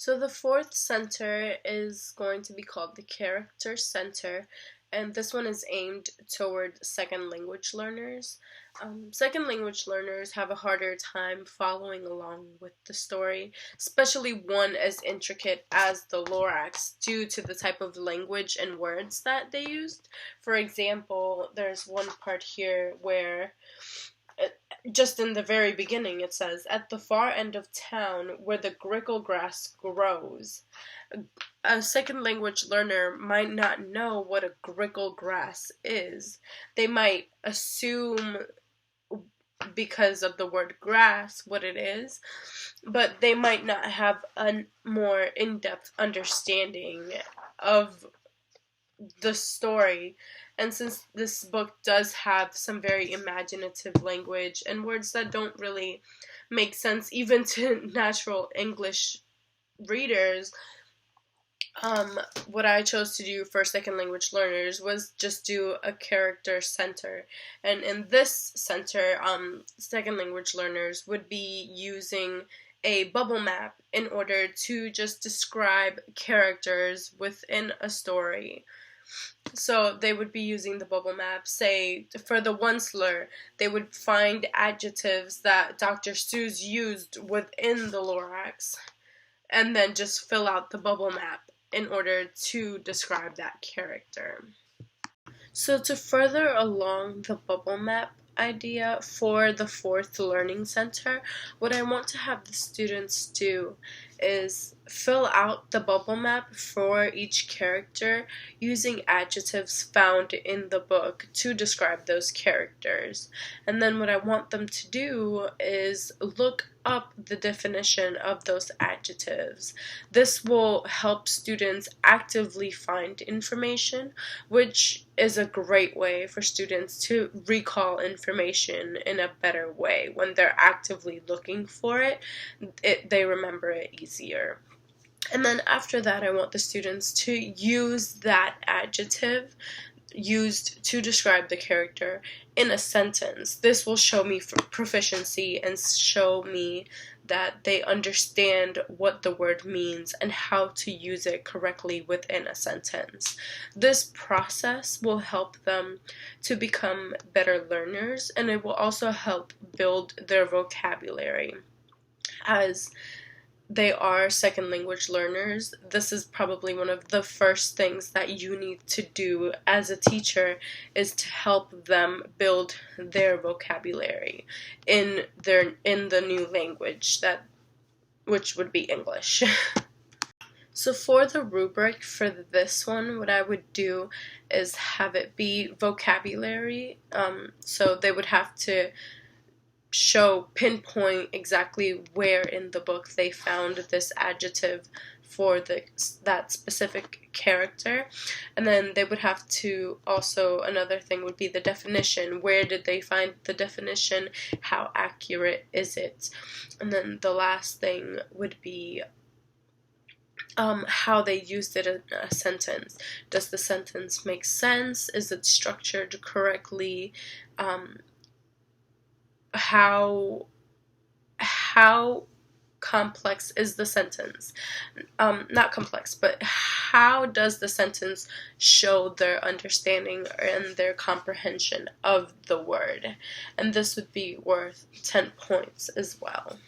So the fourth center is going to be called the character center, and this one is aimed toward second language learners. Second language learners have a harder time following along with the story, especially one as intricate as the Lorax, due to the type of language and words that they used. For example, there's one part here where just in the very beginning, it says, "At the far end of town where the grickle grass grows." A second language learner might not know what a grickle grass is. They might assume, because of the word grass, what it is, but they might not have a more in-depth understanding of the story. And since this book does have some very imaginative language and words that don't really make sense even to natural English readers, what I chose to do for second language learners was just do a character center. And in this center, second language learners would be using a bubble map in order to just describe characters within a story. So they would be using the bubble map. Say, for the Onceler, they would find adjectives that Dr. Seuss used within the Lorax, and then just fill out the bubble map in order to describe that character. So to further along the bubble map idea for the fourth learning center, what I want to have the students do is fill out the bubble map for each character using adjectives found in the book to describe those characters. And then what I want them to do is look up the definition of those adjectives. This will help students actively find information, which is a great way for students to recall information in a better way. When they're actively looking for it, they remember it easier. And then after that, I want the students to use that adjective used to describe the character in a sentence. This will show me proficiency and show me that they understand what the word means and how to use it correctly within a sentence. This process will help them to become better learners, and it will also help build their vocabulary. As they are second language learners, this is probably one of the first things that you need to do as a teacher, is to help them build their vocabulary in the new language, which would be English. So for the rubric for this one, what I would do is have it be vocabulary. So they would have to pinpoint exactly where in the book they found this adjective for that specific character. And then they would have to also, another thing would be the definition. Where did they find the definition? How accurate is it? And then the last thing would be how they used it in a sentence. Does the sentence make sense? Is it structured correctly? How complex is the sentence? Not complex, but how does the sentence show their understanding and their comprehension of the word? And this would be worth 10 points as well.